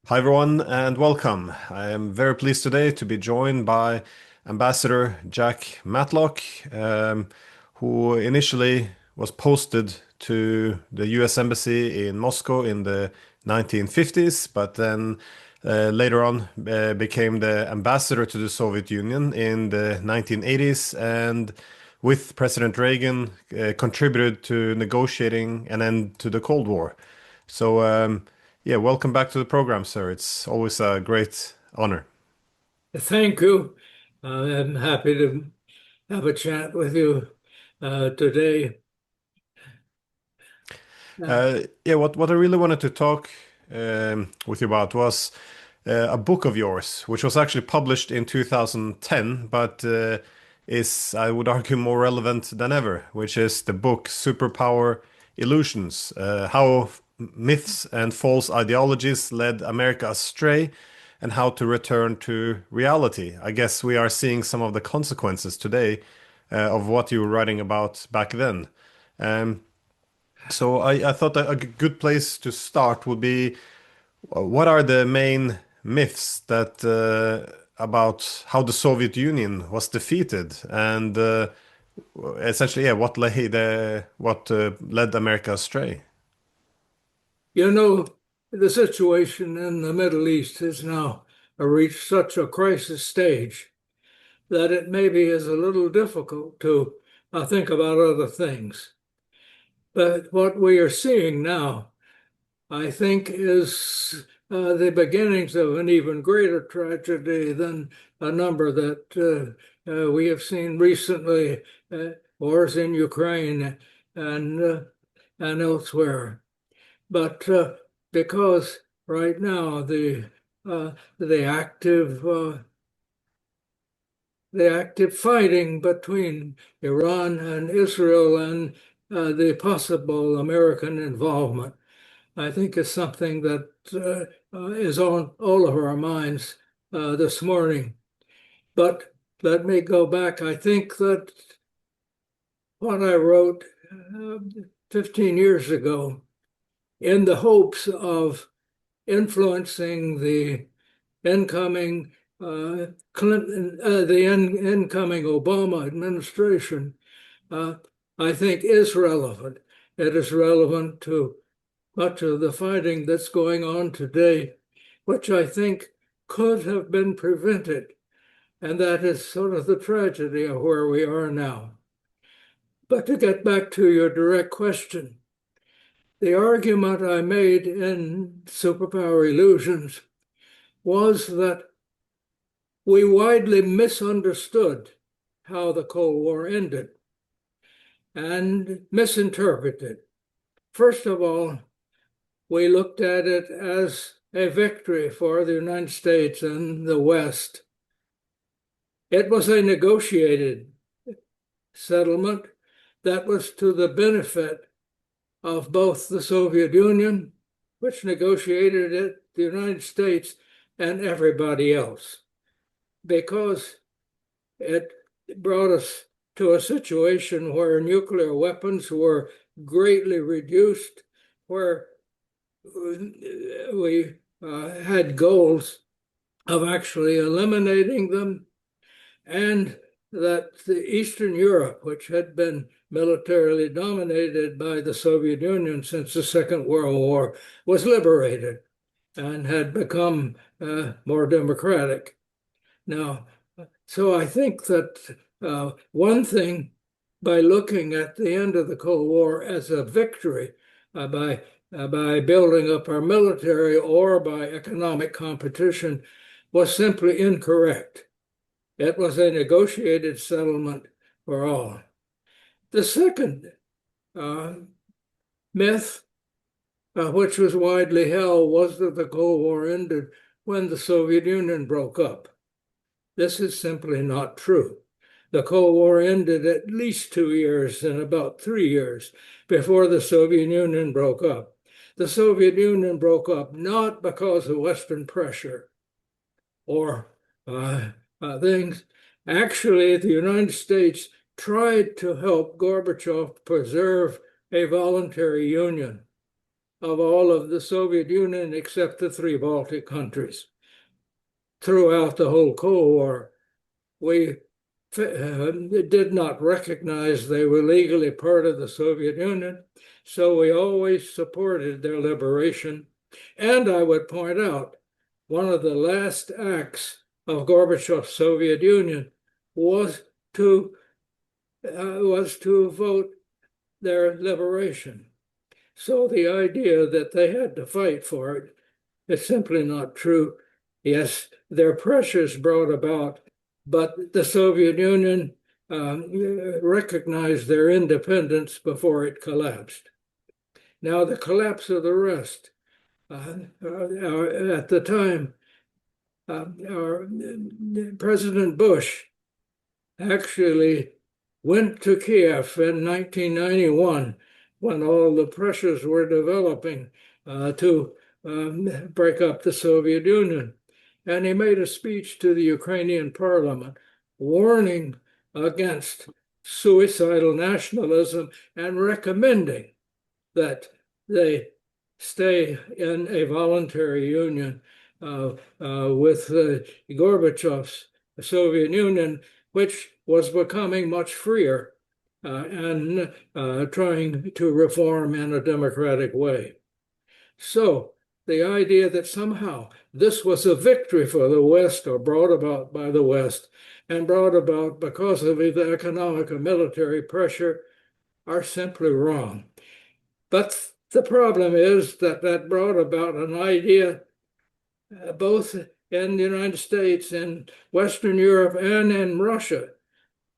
Hi, everyone, and welcome. I am very pleased today to be joined by Ambassador Jack Matlock, who initially was posted to the US Embassy in Moscow in the 1950s, but then later on became the ambassador to the Soviet Union in the 1980s, and with President Reagan contributed to negotiating an end to the Cold War. So, welcome back to the program, sir. It's always a great honor. Thank you. I'm happy to have a chat with you today. Uh, What I really wanted to talk with you about was a book of yours, which was actually published in 2010, but is, I would argue, more relevant than ever, which is the book Superpower Illusions, how myths and false ideologies led America astray and how to return to reality. I guess we are seeing some of the consequences today of what you were writing about back then. Um, so I thought that a good place to start would be what are the main myths that about how the Soviet Union was defeated and essentially, yeah, what led America astray? you know, the situation in the Middle East has now reached such a crisis stage that it maybe is a little difficult to think about other things. But what we are seeing now, I think, is the beginnings of an even greater tragedy than a number that we have seen recently, wars in Ukraine and uh, and elsewhere. But because right now uh, the active the active fighting between Iran and Israel and the possible American involvement, I think is something that is on all of our minds this morning. But let me go back. I think that what I wrote uh, 15 years ago, in the hopes of influencing the incoming incoming Obama administration, uh, I think is relevant. It is relevant to much of the fighting that's going on today, which I think could have been prevented. And that is sort of the tragedy of where we are now. But to get back to your direct question, the argument I made in Superpower Illusions was that we widely misunderstood how the Cold War ended and misinterpreted. First of all, we looked at it as a victory for the United States and the West. It was a negotiated settlement that was to the benefit of both the Soviet Union, which negotiated it, the United States, and everybody else, because it brought us to a situation where nuclear weapons were greatly reduced, where we had goals of actually eliminating them, and that the Eastern Europe, which had been militarily dominated by the Soviet Union since the Second World War, was liberated and had become more democratic. Now, so I think that one thing, by looking at the end of the Cold War as a victory, by building up our military or by economic competition, was simply incorrect. It was a negotiated settlement for all. The second uh, myth, which was widely held, was that the Cold War ended when the Soviet Union broke up. This is simply not true. The Cold War ended at least 2 years and about 3 years before the Soviet Union broke up. The Soviet Union broke up not because of Western pressure or things. Actually, the United States tried to help Gorbachev preserve a voluntary union. of all of the Soviet Union except the three Baltic countries. Throughout the whole Cold War, we did not recognize they were legally part of the Soviet Union, so we always supported their liberation. And I would point out, one of the last acts of Gorbachev's Soviet Union was to vote their liberation. So the idea that they had to fight for it is simply not true. Yes, their pressures brought about, but the Soviet Union recognized their independence before it collapsed. Now, the collapse of the rest, at the time, President Bush actually went to Kiev in 1991 when all the pressures were developing to break up the Soviet Union. And he made a speech to the Ukrainian parliament warning against suicidal nationalism and recommending that they stay in a voluntary union with Gorbachev's Soviet Union, which was becoming much freer and trying to reform in a democratic way. So the idea that somehow this was a victory for the West, or brought about by the West, and brought about because of the economic and military pressure, are simply wrong. But the problem is that that brought about an idea both in the United States, in Western Europe, and in Russia,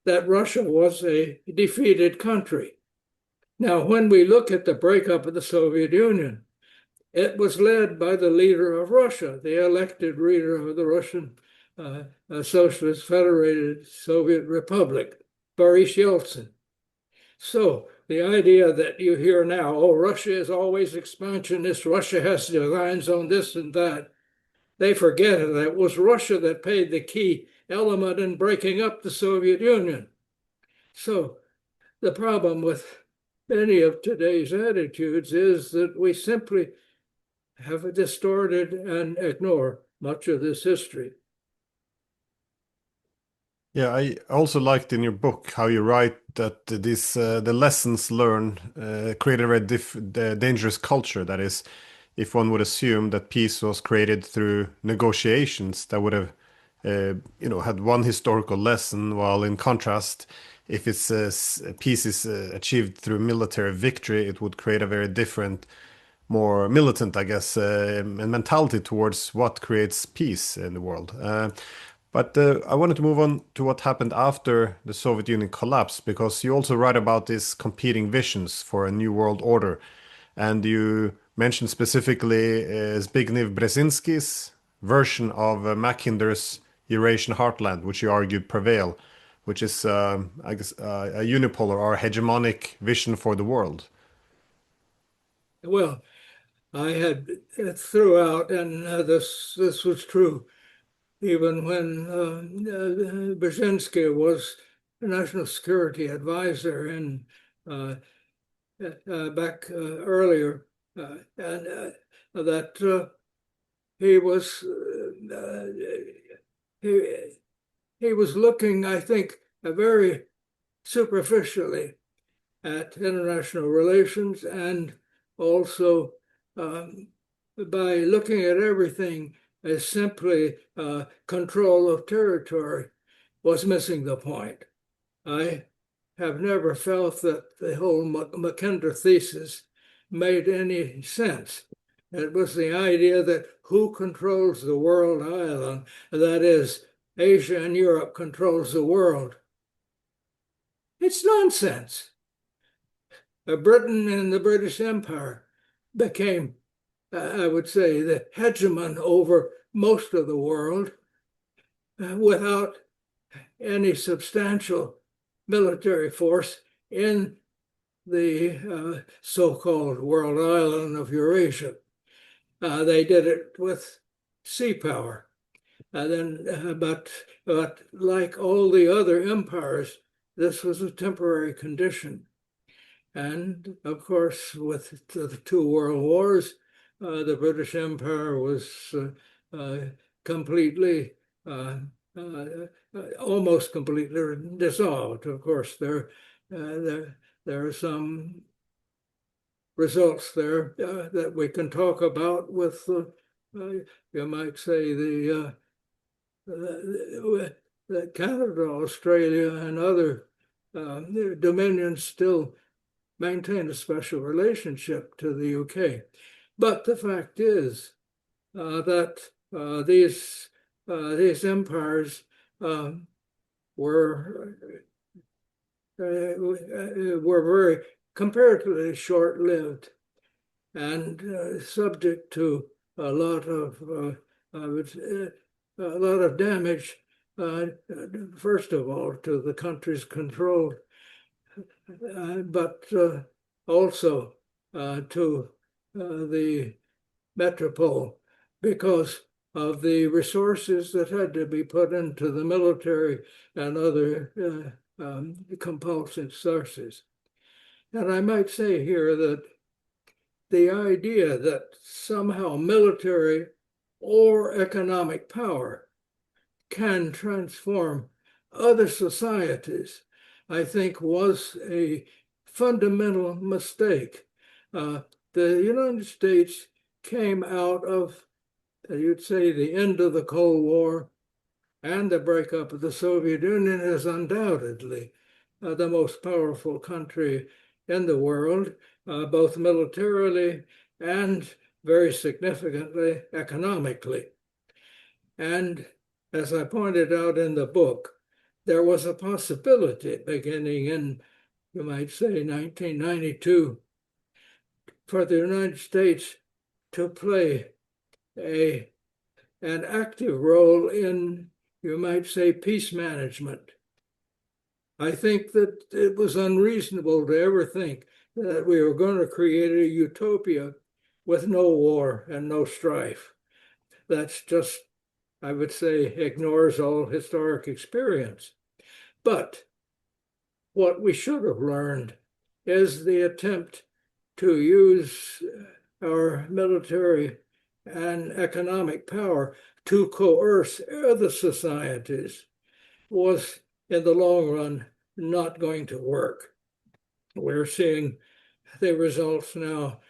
that Russia was a defeated country. Now, when we look at the breakup of the Soviet Union, it was led by the leader of Russia, the elected leader of the Russian Socialist Federated Soviet Republic, Boris Yeltsin. So the idea that you hear now, oh, Russia is always expansionist, Russia has designs on this and that, they forget that it was Russia that played the key element in breaking up the Soviet Union. So the problem with many of today's attitudes is that we simply have distorted and ignore much of this history. Yeah, I also liked in your book how you write that the lessons learned created a very dangerous culture. That is, if one would assume that peace was created through negotiations, that would have had one historical lesson, while in contrast, if peace is achieved through military victory, it would create a very different, more militant, I guess, mentality towards what creates peace in the world. But I wanted to move on to what happened after the Soviet Union collapsed, because you also write about these competing visions for a new world order. And you mentioned specifically Zbigniew Brzezinski's version of Macinder's Eurasian heartland, which you argued prevail, which is, I guess, a unipolar or hegemonic vision for the world. Well, I had throughout, and this was true even when Brzezinski was the national security advisor in back earlier, and that he was he was looking, I think, very superficially at international relations, and also by looking at everything as simply control of territory, was missing the point. I have never felt that the whole Mackinder thesis made any sense. It was the idea that who controls the world island, that is, Asia and Europe controls the world. It's nonsense. Britain and the British Empire became, I would say, the hegemon over most of the world without any substantial military force in the so-called world island of Eurasia. They did it with sea power. But like all the other empires, this was a temporary condition. And of course, with the two world wars, the British Empire was completely, uh, uh, almost completely dissolved. Of course, there are some results there that we can talk about with, you might say, the Canada, Australia, and other dominions still maintain a special relationship to the UK. But the fact is that these empires were very comparatively short-lived and subject to a lot of damage. First of all, to the countries controlled, but also to the metropole, because of the resources that had to be put into the military and other compulsive sources. And I might say here that the idea that somehow military or economic power can transform other societies, I think, was a fundamental mistake. The United States came out of, you'd say, the end of the Cold War and the breakup of the Soviet Union as undoubtedly the most powerful country in the world, both militarily and very significantly economically. And as I pointed out in the book, there was a possibility beginning in, you might say, 1992, for the United States to play an active role in, you might say, peace management. I think that it was unreasonable to ever think that we were going to create a utopia with no war and no strife. That's just, I would say, ignores all historic experience. But what we should have learned is the attempt to use our military and economic power to coerce other societies was, in the long run, not going to work. We're seeing the results now,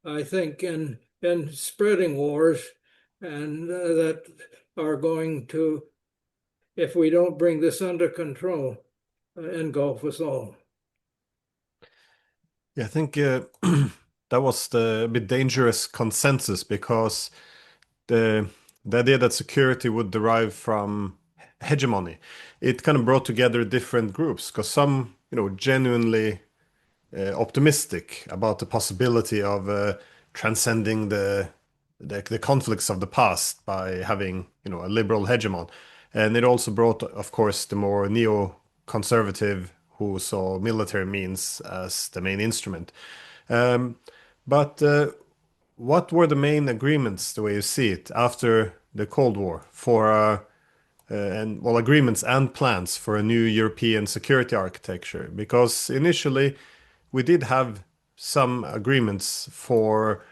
I think, in spreading wars, and that are going to, if we don't bring this under control, engulf us all. Yeah, I think that was the bit dangerous consensus because the the idea that security would derive from hegemony, it kind of brought together different groups because some, genuinely optimistic about the possibility of transcending the conflicts of the past by having, a liberal hegemon. And it also brought, of course, the more neo-conservative who saw military means as the main instrument. But what were the main agreements, the way you see it, after the Cold War for and well, agreements and plans for a new European security architecture? Because initially we did have some agreements for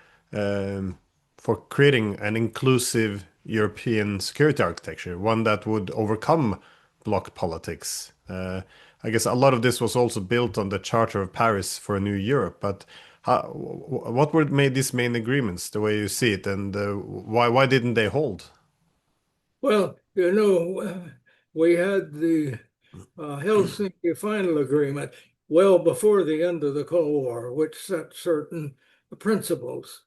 creating an inclusive European security architecture, one that would overcome bloc politics. I guess a lot of this was also built on the Charter of Paris for a new Europe. But what were made these main agreements, the way you see it, and why didn't they hold? Well, we had the Helsinki Final Agreement well before the end of the Cold War, which set certain principles.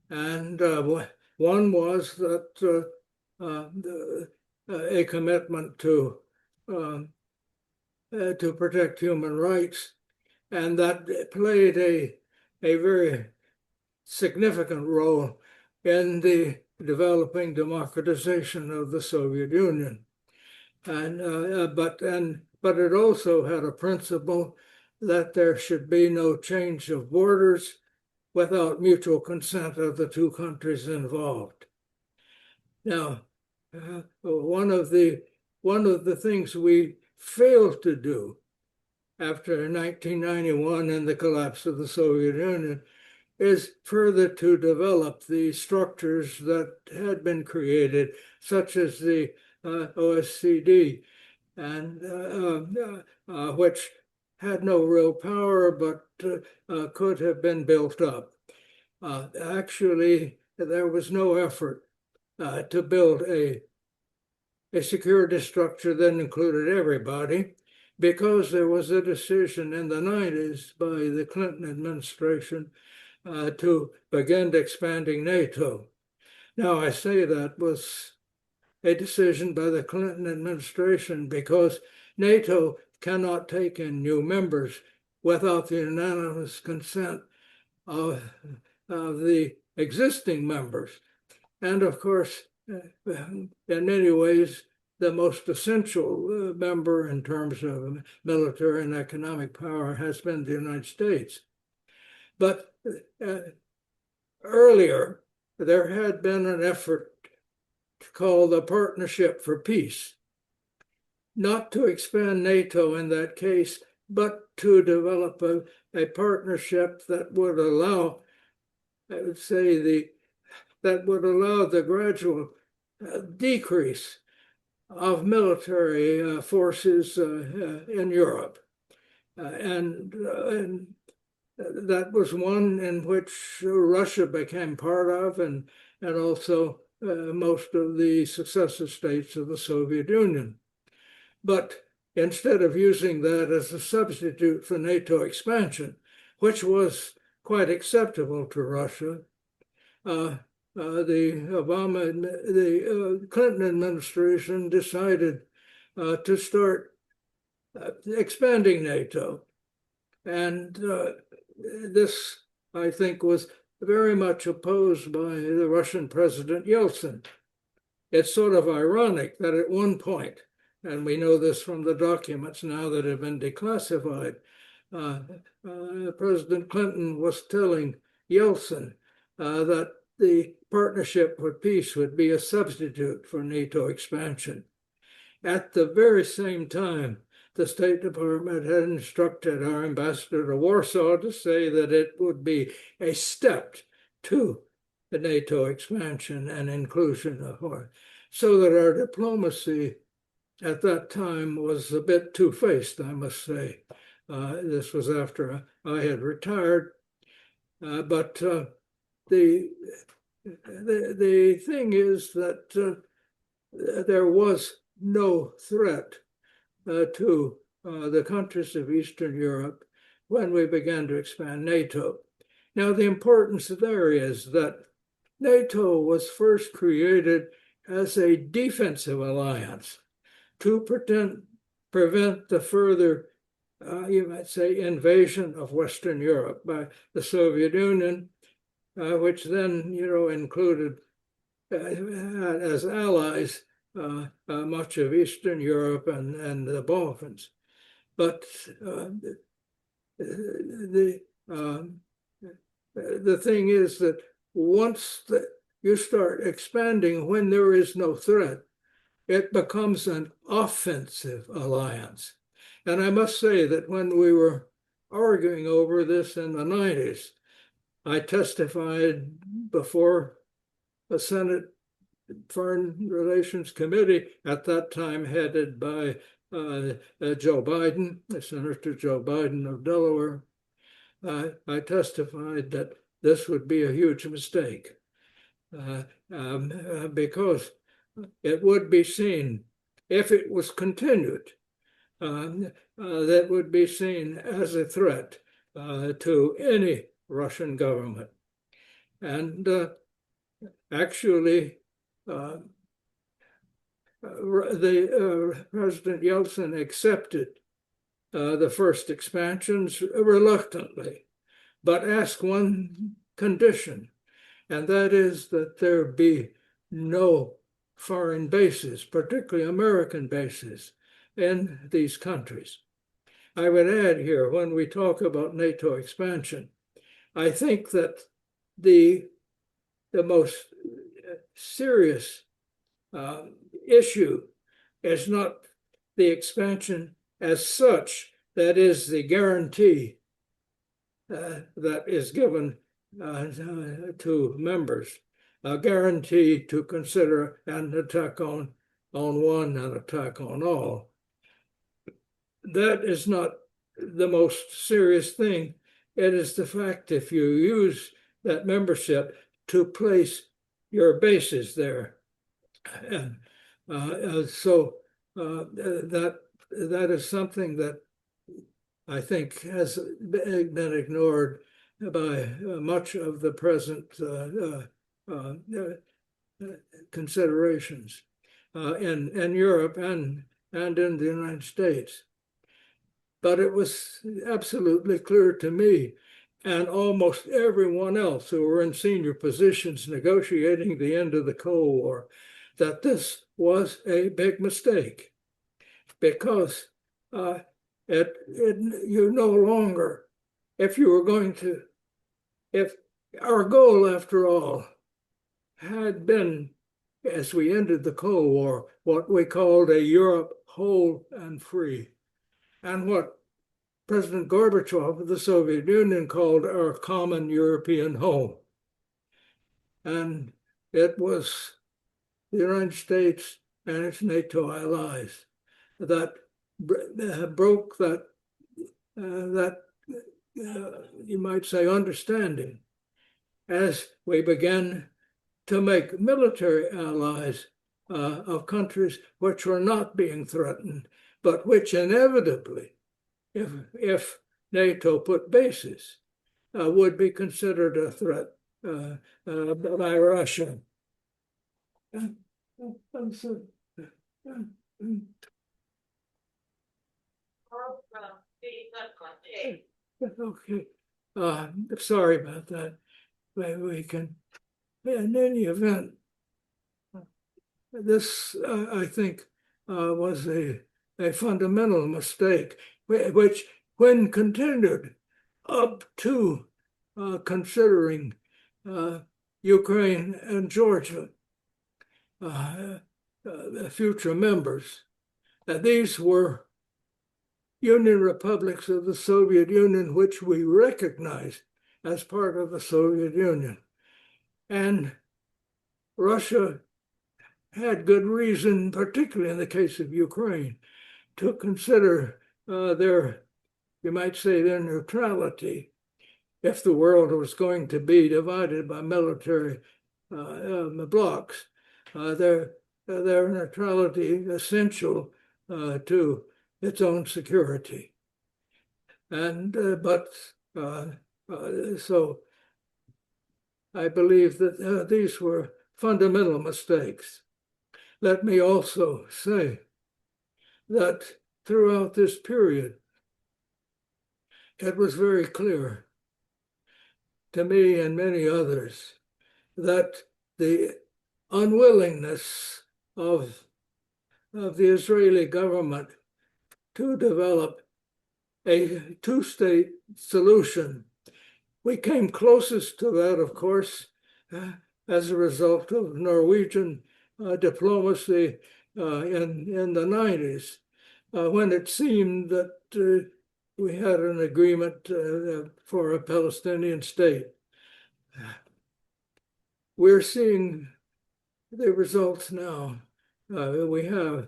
And one was that a commitment to protect human rights, and that played a very significant role in the developing democratization of the Soviet Union. And but it also had a principle that there should be no change of borders without mutual consent of the two countries involved. Now, one of the things we failed to do after 1991 and the collapse of the Soviet Union is further to develop the structures that had been created, such as the OSCD, and which had no real power but could have been built up. Actually, there was no effort to build a security structure that included everybody, because there was a decision in the 90s by the Clinton administration to begin expanding NATO. Now, I say that was a decision by the Clinton administration because NATO cannot take in new members without the unanimous consent of the existing members. And of course, in many ways, the most essential member in terms of military and economic power has been the United States. But earlier, there had been an effort called the Partnership for Peace, not to expand NATO in that case, but to develop a partnership that would allow, I would say, that would allow the gradual decrease of military forces in Europe. And that was one in which Russia became part of, and also most of the successor states of the Soviet Union. But instead of using that as a substitute for NATO expansion, which was quite acceptable to Russia, the Clinton administration decided to start expanding NATO. And this, I think, was very much opposed by the Russian President Yeltsin. It's sort of ironic that at one point, and we know this from the documents now that have been declassified, President Clinton was telling Yeltsin that the Partnership for Peace would be a substitute for NATO expansion. At the very same time, the State Department had instructed our ambassador to Warsaw to say that it would be a step to the NATO expansion and inclusion of war, so that our diplomacy at that time was a bit two-faced, I must say. This was after I had retired, but the thing is that there was no threat to the countries of Eastern Europe when we began to expand NATO. Now, the importance there is that NATO was first created as a defensive alliance to prevent the further, you might say, invasion of Western Europe by the Soviet Union, which then, included as allies much of Eastern Europe and the Balkans. But the thing is that once you start expanding when there is no threat, it becomes an offensive alliance. And I must say that when we were arguing over this in the 90s, I testified before the Senate Foreign Relations Committee, at that time headed by Joe Biden, Senator Joe Biden of Delaware. I testified that this would be a huge mistake because it would be seen, if it was continued, that would be seen as a threat to any Russian government. And actually, President Yeltsin accepted the first expansions reluctantly, but asked one condition, and that is that there be no foreign bases, particularly American bases, in these countries. I would add here, when we talk about NATO expansion, I think that the most serious issue is not the expansion as such, that is the guarantee that is given to members, a guarantee to consider an attack on one and attack on all. That is not the most serious thing. It is the fact if you use that membership to place your bases there. And so that is something that I think has been ignored by much of the present considerations in Europe and in the United States. But it was absolutely clear to me and almost everyone else who were in senior positions negotiating the end of the Cold War that this was a big mistake, because you no longer, if our goal, after all, had been, as we ended the Cold War, what we called a Europe whole and free, and what President Gorbachev of the Soviet Union called our common European home. And it was the United States and its NATO allies that broke that, you might say, understanding, as we began to make military allies of countries which were not being threatened, but which inevitably, if NATO put bases, would be considered a threat by Russia. Okay. Sorry about that. Maybe we can. In any event, this I think was a fundamental mistake, which, when continued up to considering Ukraine and Georgia future members, these were Union republics of the Soviet Union, which we recognized as part of the Soviet Union. And Russia had good reason, particularly in the case of Ukraine, to consider their, you might say, their neutrality if the world was going to be divided by military blocks. Their neutrality essential to its own security. And so I believe that these were fundamental mistakes. Let me also say that throughout this period, it was very clear to me and many others that the unwillingness of the Israeli government to develop a two-state solution. We came closest to that, of course, as a result of Norwegian diplomacy in the 90s, when it seemed that we had an agreement for a Palestinian state. We're seeing the results now we have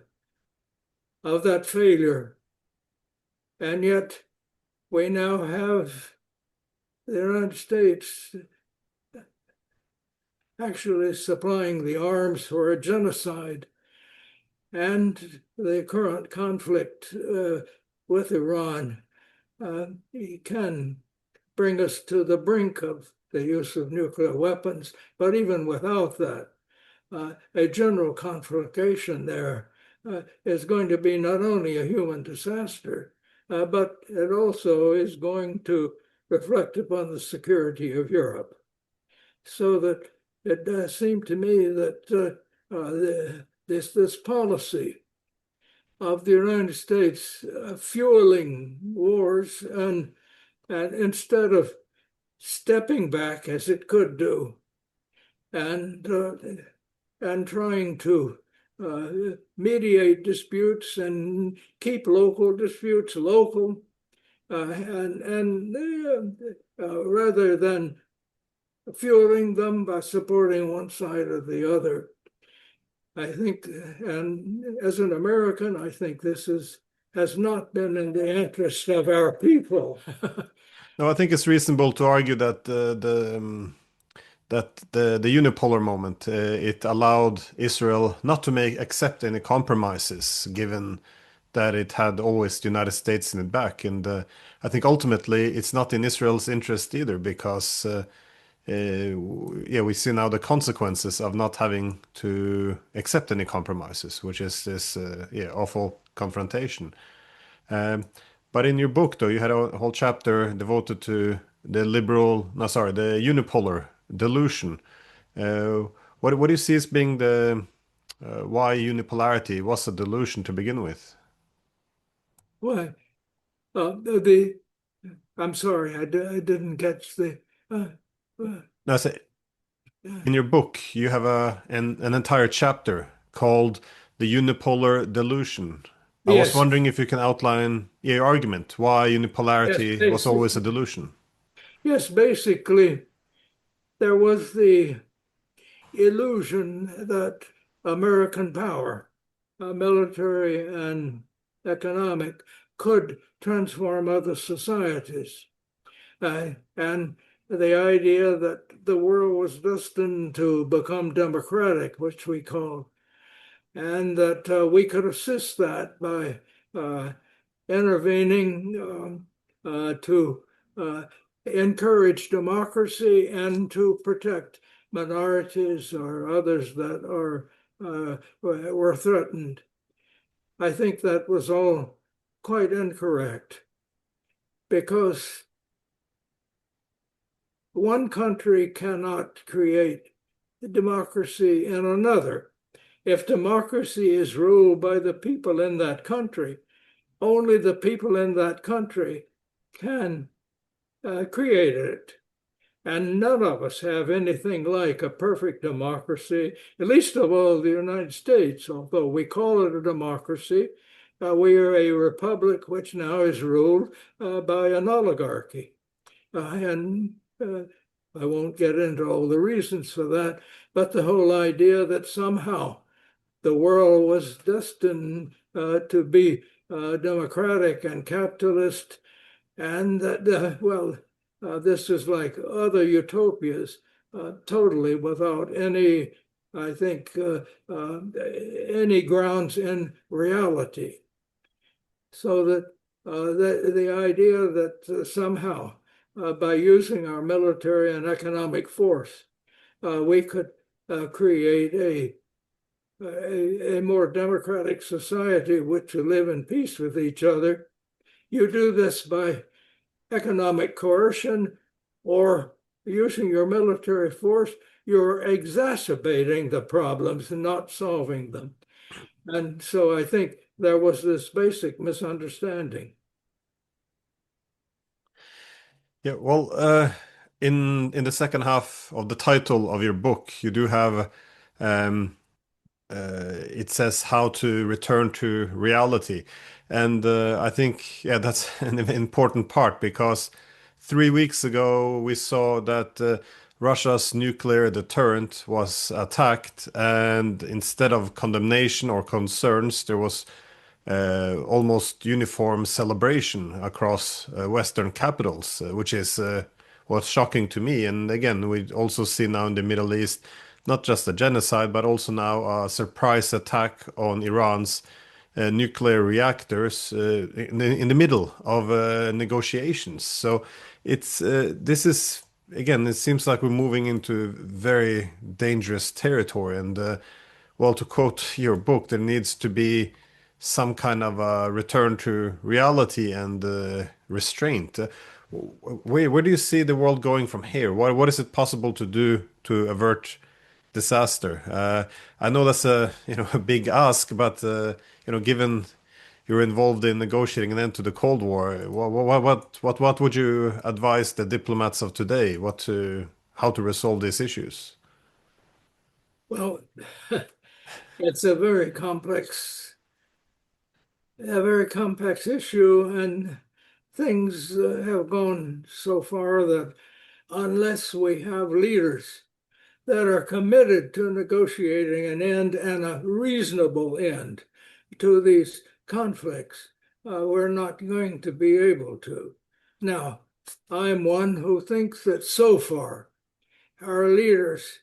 of that failure. And yet we now have the United States actually supplying the arms for a genocide, and the current conflict with Iran can bring us to the brink of the use of nuclear weapons. But even without that, a general conflagration there is going to be not only a human disaster, but it also is going to reflect upon the security of Europe. So that it does seem to me that this policy of the United States fueling wars and instead of stepping back as it could do and trying to mediate disputes and keep local disputes local, rather than fueling them by supporting one side or the other. I think, and as an American, I think this has not been in the interest of our people. No, I think it's reasonable to argue that the unipolar moment it allowed Israel not to make accept any compromises, given that it had always the United States in its back, and I think ultimately it's not in Israel's interest either, because yeah, we see now the consequences of not having to accept any compromises, which is this yeah, awful confrontation. Um, but in your book, though, you had a whole chapter devoted to the liberal, no, sorry, the unipolar delusion. Uh, what do you see as being the why unipolarity was a delusion to begin with? Why? The I'm sorry, I didn't catch the. Uh, uh, Now, say, uh, in your book, you have an entire chapter called the unipolar delusion. I was yes, wondering if you can outline your argument why yes, unipolarity was always a delusion. yes. Basically, there was the illusion that American power, military and economic, could transform other societies. And the idea that the world was destined to become democratic, which we call, and that we could assist that by uh, intervening to uh, encourage democracy and to protect minorities or others that were threatened. I think that was all quite incorrect because one country cannot create democracy in another. If democracy is ruled by the people in that country, only the people in that country can create it. And none of us have anything like a perfect democracy, at least of all the United States, although we call it a democracy. We are a republic which now is ruled by an oligarchy. And I won't get into all the reasons for that, but the whole idea that somehow the world was destined to be democratic and capitalist, and that, this is like other utopias, totally without any, I think, any grounds in reality. So that the idea that somehow, by using our military and economic force, we could create a more democratic society which would live in peace with each other. You do this by economic coercion or using your military force, you're exacerbating the problems and not solving them. And so I think there was this basic misunderstanding. Yeah, well, in the second half of the title of your book, you do have um, it says how to return to reality, and I think yeah, that's an important part because 3 weeks ago we saw that Russia's nuclear deterrent was attacked, and instead of condemnation or concerns, there was almost uniform celebration across Western capitals, which is what's shocking to me. And again, we also see now in the Middle East not just a genocide, but also now a surprise attack on Iran's nuclear reactors in the middle of negotiations. So it's this is again, it seems like we're moving into very dangerous territory. And well, to quote your book, there needs to be some kind of a return to reality and restraint. Where do you see the world going from here? What is it possible to do to avert disaster? I know that's a a big ask, but given you're involved in negotiating an end to the Cold War, what would you advise the diplomats of today? How to resolve these issues? Well, it's a very complex issue, and things have gone so far that unless we have leaders that are committed to negotiating an end and a reasonable end to these conflicts, we're not going to be able to. Now, I'm one who thinks that so far our leaders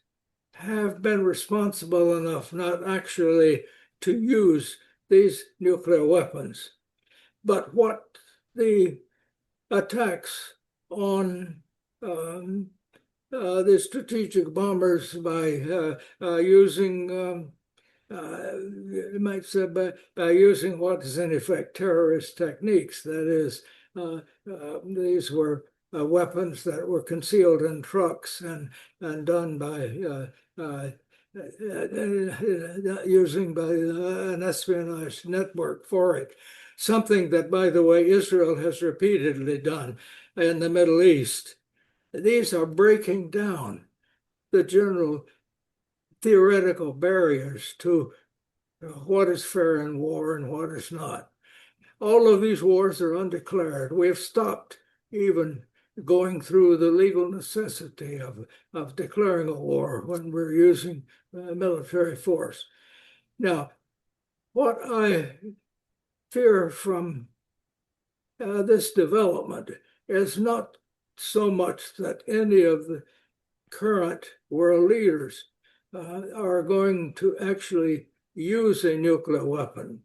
have been responsible enough not actually to use these nuclear weapons. But what the attacks on the strategic bombers by using you might say by using what is in effect terrorist techniques. That is, these were weapons that were concealed in trucks and done by using by an espionage network for it. Something that, by the way, Israel has repeatedly done in the Middle East. These are breaking down the general theoretical barriers to what is fair in war and what is not. All of these wars are undeclared. We have stopped even going through the legal necessity of declaring a war when we're using military force. Now, what I fear from this development is not so much that any of the current world leaders are going to actually use a nuclear weapon.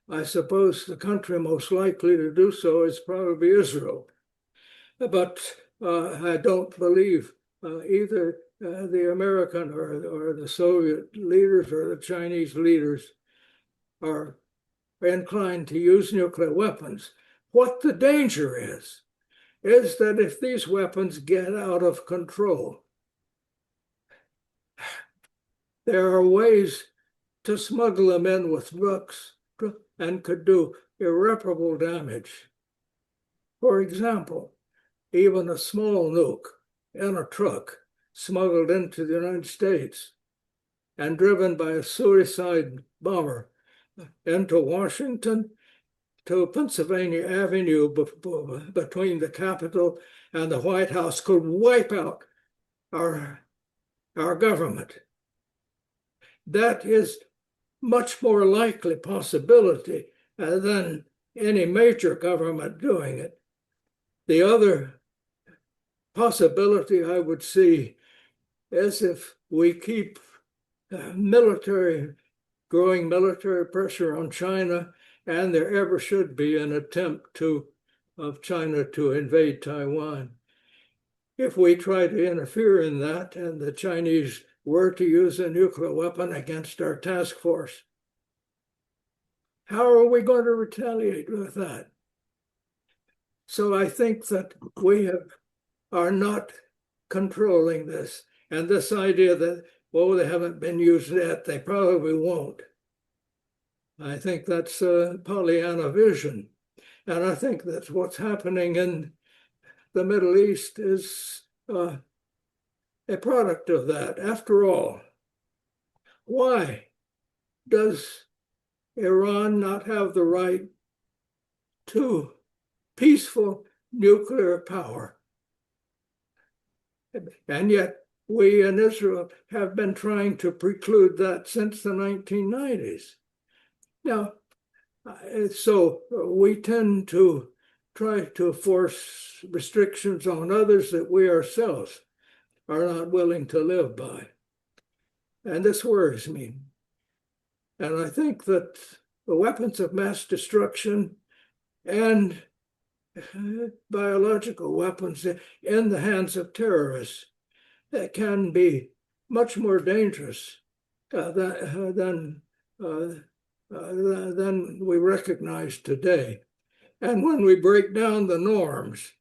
I suppose the country most likely to do so is probably Israel. But I don't believe either the American or the Soviet leaders or the Chinese leaders are inclined to use nuclear weapons. What the danger is that if these weapons get out of control, there are ways to smuggle them in with trucks and could do irreparable damage. For example, even a small nuke in a truck smuggled into the United States and driven by a suicide bomber into Washington to Pennsylvania Avenue between the Capitol and the White House could wipe out our government. That is much more likely possibility than any major government doing it. The other possibility I would see is if we keep growing military pressure on China, and there ever should be an attempt of China to invade Taiwan. If we try to interfere in that and the Chinese were to use a nuclear weapon against our task force, how are we going to retaliate with that? So I think that we are not controlling this. And this idea that, well, they haven't been used yet, they probably won't. I think that's a Pollyanna vision. And I think that's what's happening in the Middle East is a product of that. After all, why does Iran not have the right to peaceful nuclear power? And yet we in Israel have been trying to preclude that since the 1990s. Now, so we tend to try to force restrictions on others that we ourselves are not willing to live by. And this worries me. And I think that the weapons of mass destruction and biological weapons in the hands of terrorists that can be much more dangerous than we recognize today. And when we break down the norms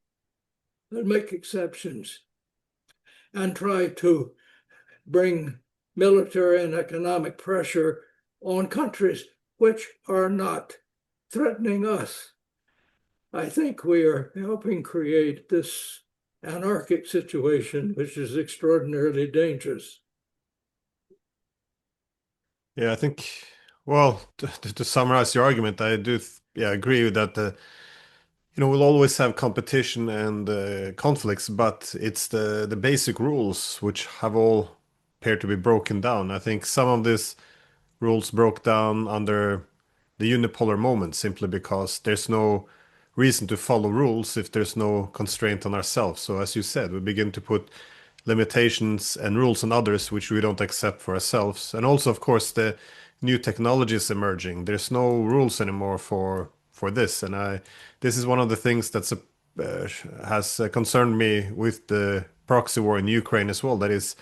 and make exceptions and try to bring military and economic pressure on countries which are not threatening us, I think we are helping create this anarchic situation, which is extraordinarily dangerous. Yeah, I think, well, to summarize your argument, I do agree with that we'll always have competition and conflicts, but it's the basic rules which have all appeared to be broken down. I think some of these rules broke down under the unipolar moment simply because there's no reason to follow rules if there's no constraint on ourselves. So as you said, we begin to put limitations and rules on others which we don't accept for ourselves. And also, of course, the new technologies emerging. There's no rules anymore for this, and I this is one of the things that's has concerned me with the proxy war in Ukraine as well. That is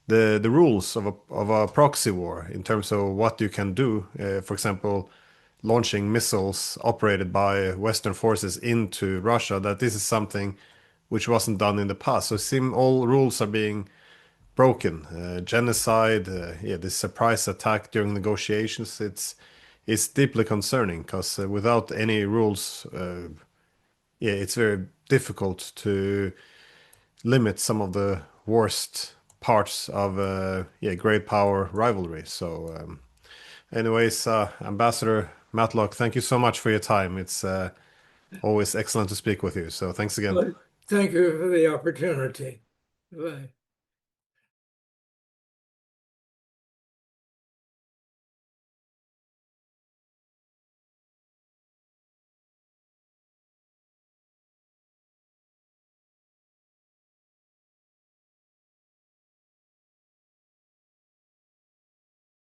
the rules of a proxy war in terms of what you can do. For example, launching missiles operated by Western forces into Russia. That this is something which wasn't done in the past. So it seems all rules are being broken. Genocide, yeah, this surprise attack during negotiations. It's deeply concerning because without any rules, yeah, it's very difficult to limit some of the worst parts of yeah, great power rivalry. So, anyways, Ambassador Matlock, thank you so much for your time. It's always excellent to speak with you. So, thanks again. Well, thank you for the opportunity. Bye.